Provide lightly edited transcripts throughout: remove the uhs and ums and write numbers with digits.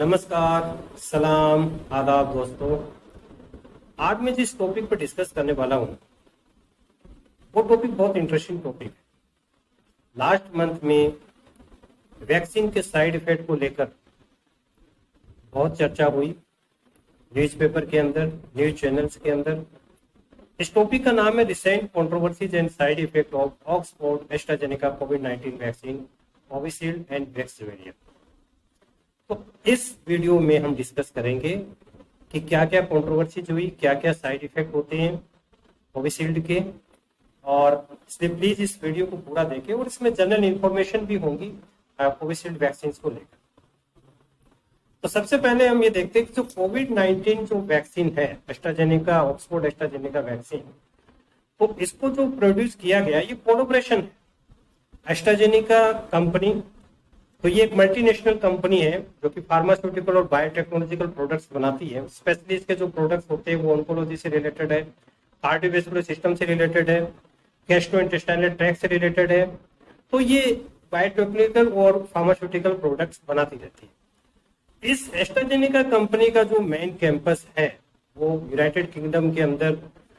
नमस्कार, सलाम, आदाब दोस्तों। आज मैं जिस टॉपिक पर डिस्कस करने वाला हूँ वो टॉपिक बहुत इंटरेस्टिंग टॉपिक है। लास्ट मंथ में वैक्सीन के साइड इफेक्ट को लेकर बहुत चर्चा हुई, न्यूज़पेपर के अंदर, न्यूज चैनल्स के अंदर। इस टॉपिक का नाम है recent controversies and side effect of Oxford AstraZeneca कोविड-19 वैक्सीन, कोविशील्ड एंड वैक्सीवेरियन। तो इस वीडियो में हम डिस्कस करेंगे कि क्या क्या कंट्रोवर्सीज हुई, क्या क्या साइड इफेक्ट होते हैं कोविशील्ड के, और इसलिए प्लीज इस वीडियो को पूरा देखें। और इसमें जनरल इंफॉर्मेशन भी होंगी कोविशील्ड वैक्सीन को लेकर। तो सबसे पहले हम ये देखते हैं कि जो कोविड-19 जो वैक्सीन है एस्ट्राजेनेका, ऑक्सफोर्ड एस्ट्राजेनेका वैक्सीन, तो इसको जो प्रोड्यूस किया गया ये कोलैबोरेशन है। एस्ट्राजेनेका कंपनी, तो ये एक मल्टीनेशनल कंपनी है जो कि फार्मास्यूटिकल और बायोटेक्नोलॉजिकल प्रोडक्ट्स बनाती है। स्पेशली इसके जो प्रोडक्ट्स होते हैं वो ऑन्कोलॉजी से रिलेटेड है, कार्डियोवैस्कुलर सिस्टम से रिलेटेड है, गैस्ट्रोइंटेस्टाइनल ट्रैक्ट से रिलेटेड है। तो ये बायोटेक्निकल और फार्मास्यूटिकल प्रोडक्ट्स बनाती रहती है। इस एस्ट्राजेनेका कंपनी का जो मेन कैंपस है वो यूनाइटेड किंगडम के अंदर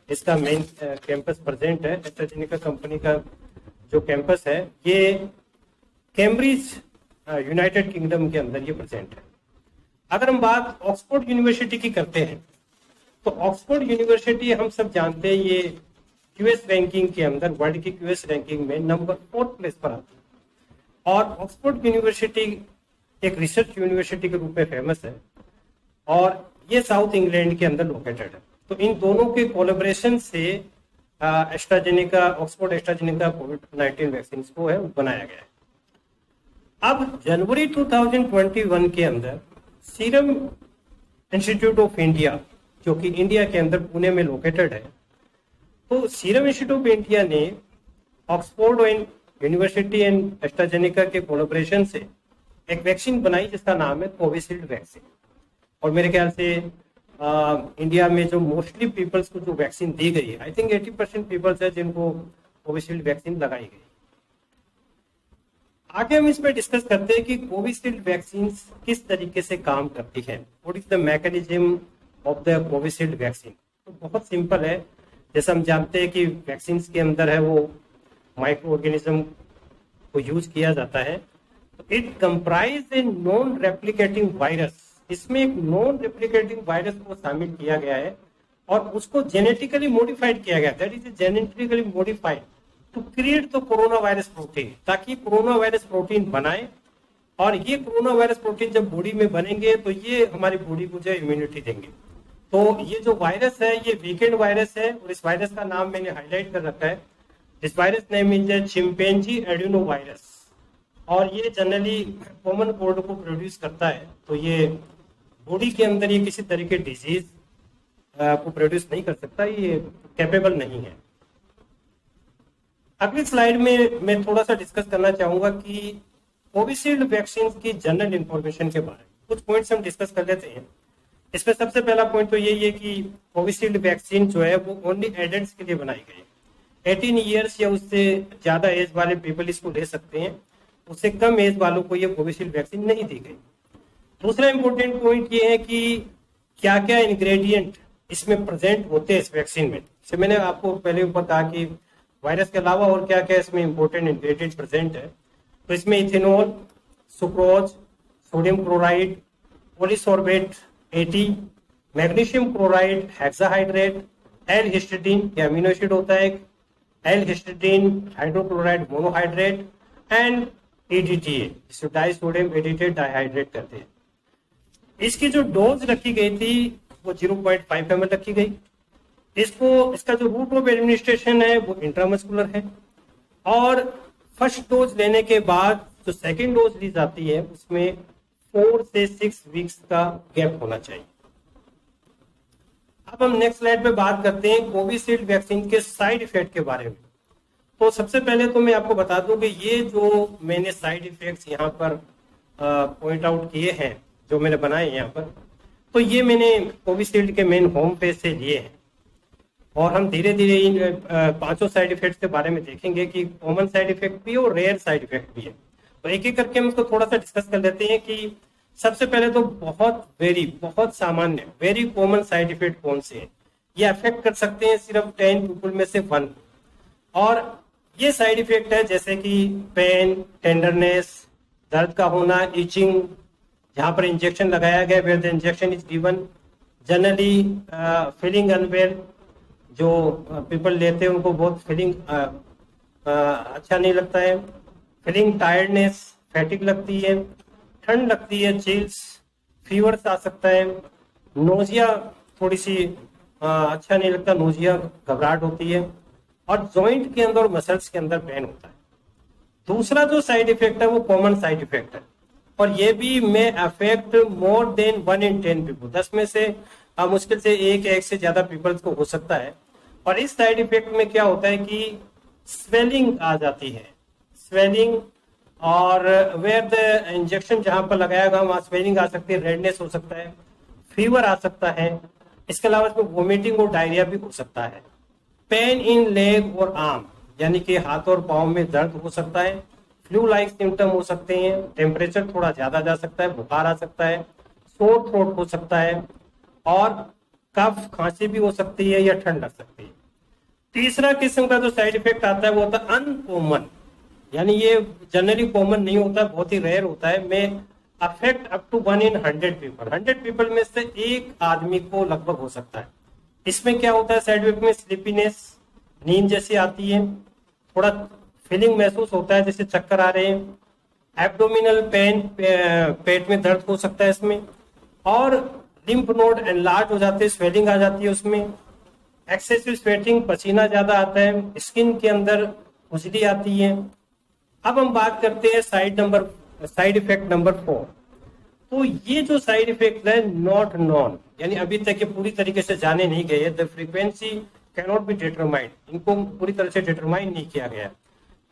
इसका मेन कैंपस प्रेजेंट है। एस्ट्राजेनेका कंपनी का जो कैंपस है ये कैम्ब्रिज यूनाइटेड किंगडम के अंदर ये प्रेजेंट है। अगर हम बात ऑक्सफोर्ड यूनिवर्सिटी की करते हैं तो ऑक्सफोर्ड यूनिवर्सिटी हम सब जानते हैं ये क्यूएस रैंकिंग के अंदर, वर्ल्ड की क्यूएस रैंकिंग में नंबर 4 प्लेस पर आती है। और ऑक्सफोर्ड यूनिवर्सिटी एक रिसर्च यूनिवर्सिटी के रूप में फेमस है और ये साउथ इंग्लैंड के अंदर लोकेटेड है। तो इन दोनों के कोलैबोरेशन से एस्ट्राजेनेका, ऑक्सफोर्ड एस्ट्राजेनेका कोविड-19 वैक्सीन को है बनाया गया है। अब जनवरी 2021 के अंदर सीरम इंस्टीट्यूट ऑफ इंडिया, जो कि इंडिया के अंदर पुणे में लोकेटेड है, तो सीरम इंस्टीट्यूट ऑफ इंडिया ने ऑक्सफोर्ड यूनिवर्सिटी एंड एस्ट्राजेनेका के कोलैबोरेशन से एक वैक्सीन बनाई जिसका नाम है कोविशील्ड वैक्सीन। और मेरे ख्याल से इंडिया में जो मोस्टली पीपल्स को जो वैक्सीन दी गई है, आई थिंक 80% पीपल्स है जिनको कोविशील्ड वैक्सीन लगाई गई। आगे हम इसमें डिस्कस करते हैं कि कोविशील्ड वैक्सीन किस तरीके से काम करती है, what is the mechanism of the Covishield vaccine. तो बहुत सिंपल है। जैसे हम जानते हैं कि वैक्सीन के अंदर है वो माइक्रो ऑर्गेनिज्म को यूज किया जाता है। It comprise a non replicating virus. इसमें एक नॉन रेप्लिकेटिंग वायरस को शामिल किया गया है और उसको जेनेटिकली मॉडिफाइड किया गया, that is genetically modified to create the coronavirus protein, ताकि कोरोना वायरस प्रोटीन बनाए। और ये कोरोना वायरस प्रोटीन जब बॉडी में बनेंगे तो ये हमारी बॉडी को जो इम्यूनिटी देंगे। तो ये जो वायरस है ये वीकेंड वायरस है और इस वायरस का नाम मैंने हाईलाइट कर रखा है। इस virus name is chimpanzee adeno virus और ये जनरली कॉमन कोल्ड को प्रोड्यूस करता है। तो ये बॉडी के अंदर ये किसी तरह के डिजीज को प्रोड्यूस नहीं कर सकता, ये कैपेबल नहीं है। अगली स्लाइड में मैं थोड़ा सा डिस्कस करना चाहूंगा कि कोविशील्ड वैक्सीन की जनरल इंफॉर्मेशन के बारे में कुछ पॉइंट्स हम डिस्कस कर लेते हैं। इसमें सबसे पहला पॉइंट तो यही है कि कोविशील्ड वैक्सीन जो है वो ओनली एडल्ट्स के लिए बनाई गई है। 18 ईयर्स या उससे ज्यादा एज वाले पीपल इसको ले सकते हैं, उससे कम एज वालों को ये कोविशील्ड वैक्सीन नहीं दी गई। दूसरा इंपॉर्टेंट पॉइंट ये है कि क्या क्या इंग्रेडिएंट इसमें प्रेजेंट होते हैं इस वैक्सीन में। जैसे मैंने आपको पहले ऊपर कहा कि वायरस के अलावा और क्या क्या इसमें इंपॉर्टेंट इंग्रेडिएंट प्रेजेंट है। तो इसमें ethanol, sucrose, sodium chloride, polysorbate 80, magnesium chloride, hexahydrate, L histidine, ये अमीनो एसिड होता है, L histidine hydrochloride monohydrate and EDTA, जिसे डाई सोडियम एडिटेड डाइहाइड्रेट कहते हैं। इसकी जो डोज रखी गई थी वो 0.5 ml रखी गई। इसका जो रूट ऑफ एडमिनिस्ट्रेशन है वो इंट्रामस्कुलर है और फर्स्ट डोज लेने के बाद जो सेकेंड डोज ली जाती है उसमें 4 से 6 वीक्स का गैप होना चाहिए। अब हम नेक्स्ट स्लाइड पे बात करते हैं कोविशील्ड वैक्सीन के साइड इफेक्ट के बारे में। तो सबसे पहले तो मैं आपको बता दूं कि ये जो मैंने साइड इफेक्ट्स यहाँ पर पॉइंट आउट किए हैं, जो मैंने बनाए हैं यहाँ पर, तो ये मैंने कोविशील्ड के मेन होम पेज से लिए हैं और हम धीरे धीरे इन पांचों साइड इफेक्ट्स के बारे में देखेंगे कि कॉमन साइड इफेक्ट भी और रेयर साइड इफेक्ट भी है। तो एक एक करके हम इसको थोड़ा सा डिस्कस कर लेते हैं कि सबसे पहले तो बहुत सामान्य वेरी कॉमन साइड इफेक्ट कौन से हैं? ये अफेक्ट कर सकते हैं सिर्फ 10 पीपल में से 1 को। और ये साइड इफेक्ट है जैसे कि पेन, टेंडरनेस, दर्द का होना, इचिंग, जहां पर इंजेक्शन लगाया गया where the injection is given, generally feeling unwell, जो पीपल लेते हैं उनको बहुत फीलिंग अच्छा नहीं लगता है, फीलिंग टायर्डनेस, फैटिक लगती है, ठंड लगती है, चिल्स, फीवर्स आ सकता है, नोजिया थोड़ी सी अच्छा नहीं लगता, नोजिया घबराहट होती है, और जॉइंट के अंदर और मसल्स के अंदर पेन होता है। दूसरा जो साइड इफेक्ट है वो कॉमन साइड इफेक्ट है, और ये भी may affect more than 1 in 10 people, 10 में से मुश्किल से एक से ज्यादा पीपल्स को हो सकता है। और इस साइड इफेक्ट में क्या होता है कि स्वेलिंग आ जाती है, स्वेलिंग, और वेयर द इंजेक्शन जहां पर लगाया गया वहां स्वेलिंग आ सकती है, रेडनेस हो सकता है, फीवर आ सकता है, इसके अलावा इसमें वोमिटिंग और डायरिया भी हो सकता है, पेन इन लेग और आर्म, यानी कि हाथ और पाँव में दर्द हो सकता है, फ्लू लाइक सिम्टम हो सकते हैं, टेम्परेचर थोड़ा ज्यादा जा सकता है, बुखार आ सकता है, सोर थ्रोट हो सकता है, और कफ खांसी भी हो सकती है या ठंड लग सकती है। तीसरा किस्म का जो साइड इफेक्ट आता है वो होता है अनकॉमन, यानी ये जनरली कॉमन नहीं होता, बहुत ही रेयर होता है, में affect up to 1 in 100 people, 100 people में से एक आदमी को लगभग हो सकता है। इसमें क्या होता है साइड इफेक्ट में? स्लीपीनेस, नींद जैसी आती है, थोड़ा फीलिंग महसूस होता है जैसे चक्कर आ रहे हैं, एब्डोमिनल पेन, पेट में दर्द हो सकता है इसमें, और लिम्फ नोड एनलार्ज हो जाते हैं, स्वेलिंग आ जाती है उसमें, एक्सेसिव स्वेटिंग, पसीना ज्यादा आता है, स्किन के अंदर खुजली आती है। अब हम बात करते हैं साइड इफेक्ट नंबर 4। तो ये जो साइड इफेक्ट है नॉट नॉन, यानी अभी तक ये पूरी तरीके से जाने नहीं गए, the frequency can not be determined, इनको पूरी तरह से डिटरमाइन नहीं किया गया।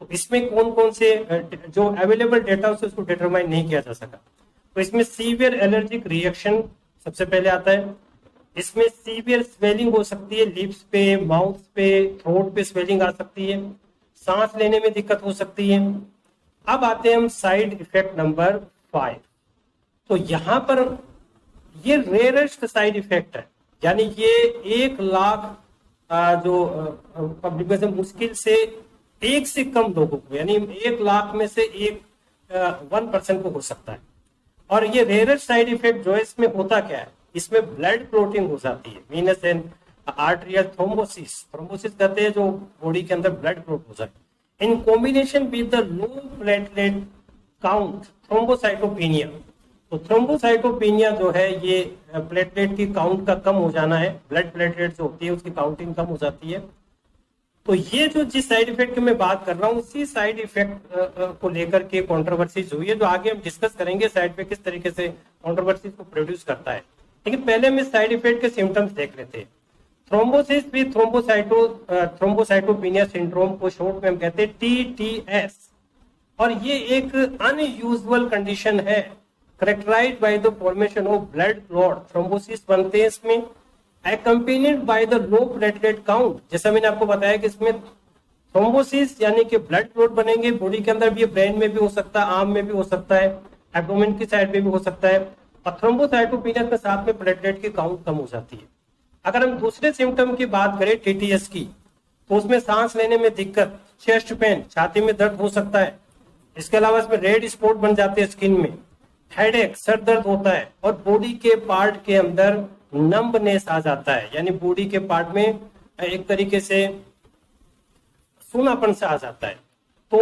तो इसमें कौन कौन से जो अवेलेबल डेटा से उसको डिटरमाइन नहीं किया जा सका। तो इसमें सीवियर एलर्जिक रिएक्शन सबसे पहले आता है, इसमें सीवियर स्वेलिंग हो सकती है, लिप्स पे, माउथ पे, थ्रोट पे स्वेलिंग आ सकती है, सांस लेने में दिक्कत हो सकती है। अब आते हैं हम साइड इफेक्ट नंबर 5। तो यहां पर ये रेयरेस्ट साइड इफेक्ट है, यानी ये 1 लाख जो पब्लिक में से मुश्किल से 1 से कम लोगों को, यानी 1 लाख में से 1% को हो सकता है। और ये रेयरेस्ट साइड इफेक्ट जो है इसमें होता क्या है, इसमें ब्लड क्लोटिंग हो जाती है, वीनस एंड आर्टेरियल थ्रोम्बोसिस कहते हैं, जो बॉडी के अंदर ब्लड क्लोट हो जाए, in combination with the low platelet count thrombocytopenia. तो थ्रोम्बोसाइटोपेनिया जो है ये प्लेटलेट की काउंट का कम हो जाना है, ब्लड प्लेटलेट जो होती है उसकी काउंटिंग कम हो जाती है। तो ये जो जिस साइड इफेक्ट की मैं बात कर रहा हूँ उसी साइड इफेक्ट को लेकर के कंट्रोवर्सीज हुई है, जो आगे हम डिस्कस करेंगे साइड इफेक्ट किस तरीके से कंट्रोवर्सीज को प्रोड्यूस करता है। लेकिन पहले हम इस साइड इफेक्ट के सिम्टम्स देख लेते हैं। थ्रोम्बोसिस विद थ्रोम्बोसाइटोपेनिया सिंड्रोम को शॉर्ट में हम कहते हैं TTS, और ये एक अनयूजुअल कंडीशन है characterised by the formation of blood clot, thrombosis बनते हैं इसमें, accompanied by the low platelet count। जैसा मैंने आपको बताया कि इसमें थ्रोम्बोसिस यानी कि ब्लड क्लॉट बनेंगे बॉडी के अंदर भी, ब्रेन में भी हो सकता है, आर्म में भी हो सकता है, एब्डोमेन की साइड में भी हो सकता है, और थ्रोम्बोसाइटोपेनिया के साथ में प्लेटलेट की काउंट कम हो जाती है। अगर हम दूसरे सिम्टम की बात करें TTS की, तो उसमें सांस लेने में दिक्कत, चेस्ट पेन, छाती में दर्द हो सकता है, इसके अलावा इसमें रेड स्पॉट बन जाते हैं स्किन में, हेडेक, सर दर्द होता है, और बॉडी के पार्ट के अंदर नंबनेस आ जाता है, यानी बॉडी के पार्ट में एक तरीके से सूनापन से आ जाता है। तो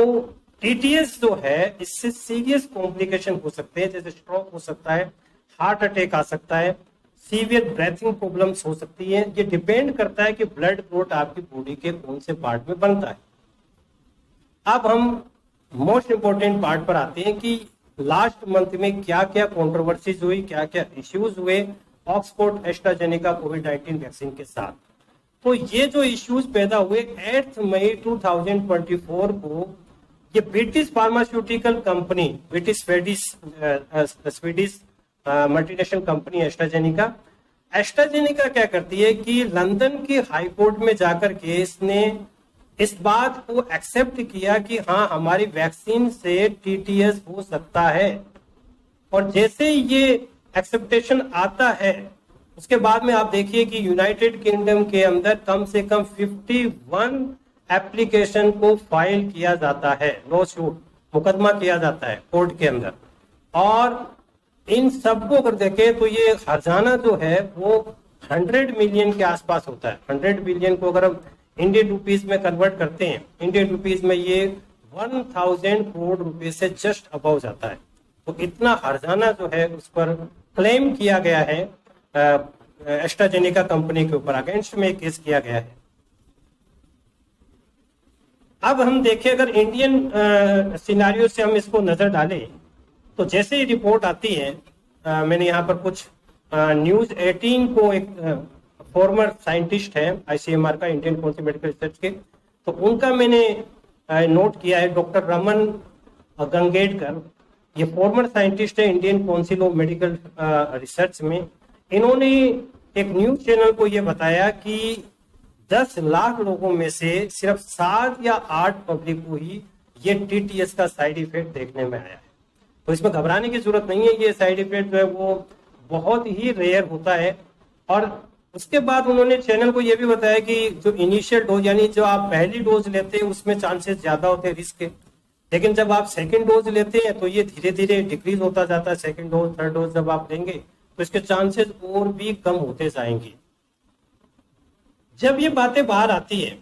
TTS जो है इससे सीरियस कॉम्प्लिकेशन हो सकते हैं, जैसे स्ट्रोक हो सकता है, हार्ट अटैक आ सकता है, सीवियर ब्रीथिंग प्रॉब्लम्स हो सकती है। ये डिपेंड करता है कि ब्लड क्लॉट आपकी बॉडी के कौन से पार्ट में बनता है। अब हम मोस्ट इंपोर्टेंट पार्ट पर आते हैं कि लास्ट मंथ में क्या क्या कंट्रोवर्सीज हुई, क्या क्या इश्यूज हुए ऑक्सफोर्ड एस्ट्राजेनेका कोविड-19 वैक्सीन के साथ। तो ये जो इश्यूज पैदा हुए 8 मई 2024 को, ये British pharmaceutical company, British Swedish multinational company AstraZeneca क्या करती है कि लंदन की हाई कोर्ट में जाकर के इसने इस बात को एक्सेप्ट किया कि हाँ हमारी वैक्सीन से TTS हो सकता है। और जैसे ही ये एक्सेप्टेशन आता है उसके बाद में आप देखिए कि यूनाइटेड किंगडम के अंदर कम से कम 51 एप्लीकेशन को फाइल किया जाता है, लॉ सूट मुकदमा किया जाता है कोर्ट के अंदर। और इन सबको अगर देखें तो ये खजाना जो है वो 100 मिलियन के आसपास होता है। 100 मिलियन को अगर हम इंडियन रुपीस में कन्वर्ट करते हैं, इंडियन रुपीस में ये 1000 करोड़ रुपए से जस्ट अबव जाता है। तो इतना खजाना जो है उस पर क्लेम किया गया है, एस्ट्राजेनेका कंपनी के ऊपर अगेंस्ट में केस किया गया है। अब हम देखें अगर इंडियन सिनारियो से हम इसको नजर डालें तो जैसे ही रिपोर्ट आती है, मैंने यहाँ पर कुछ न्यूज 18 को एक फॉर्मर साइंटिस्ट है आईसीएमआर का, इंडियन काउंसिल मेडिकल रिसर्च के, तो उनका मैंने नोट किया है। डॉक्टर रमन गंगेडकर, ये फॉर्मर साइंटिस्ट है Indian council of medical research में। इन्होंने एक न्यूज चैनल को ये बताया कि 10 लाख लोगों में से सिर्फ 7 या 8 पब्लिक को ही ये टीटीएस का साइड इफेक्ट देखने में आया है। तो इसमें घबराने की जरूरत नहीं है, ये साइड इफेक्ट जो है वो बहुत ही रेयर होता है। और उसके बाद उन्होंने चैनल को ये भी बताया कि जो इनिशियल डोज यानी जो आप पहली डोज लेते हैं उसमें चांसेस ज्यादा होते हैं रिस्क के, लेकिन जब आप सेकंड डोज लेते हैं तो ये धीरे धीरे डिक्रीज होता जाता है। सेकंड डोज थर्ड डोज जब आप लेंगे तो इसके चांसेस और भी कम होते जाएंगे। जब ये बातें बाहर आती है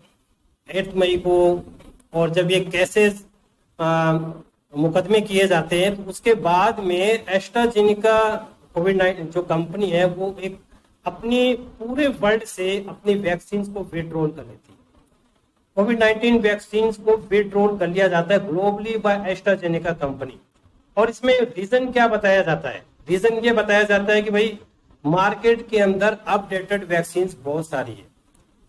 8 मई को और जब ये केसेस मुकदमे किए जाते हैं तो उसके बाद में एस्ट्राजेनेका कोविड-19 जो कंपनी है वो एक अपनी पूरे वर्ल्ड से अपनी वैक्सीन को विड्रॉल कर लेती है। कोविड-19 वैक्सीन को विड्रॉल कर लिया जाता है ग्लोबली बाय एस्ट्राजेनेका कंपनी। और इसमें रीजन क्या बताया जाता है? रीजन ये बताया जाता है कि भाई मार्केट के अंदर अपडेटेड वैक्सीन बहुत सारी है,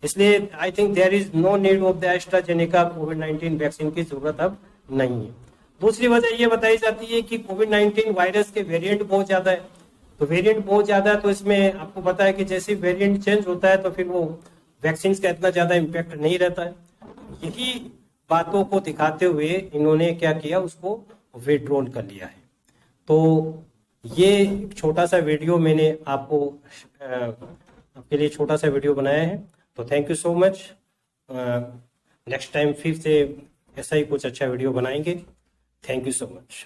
इसलिए I think there is no need of the AstraZeneca कोविड-19 वैक्सीन की जरूरत अब नहीं है। दूसरी वजह ये बताई जाती है कि कोविड-19 वायरस के वेरिएंट बहुत ज्यादा है, तो वेरिएंट बहुत ज्यादा है तो इसमें आपको पता है कि जैसे वेरिएंट चेंज होता है तो फिर वो वैक्सीन का इतना ज्यादा इम्पैक्ट नहीं रहता है। यही बातों को दिखाते हुए इन्होंने क्या किया, उसको विड्रॉल कर लिया है। तो ये छोटा सा वीडियो मैंने आपके लिए छोटा सा वीडियो बनाया है। तो thank you so much. Next time फिर से ऐसा ही कुछ अच्छा वीडियो बनाएंगे। Thank you so much.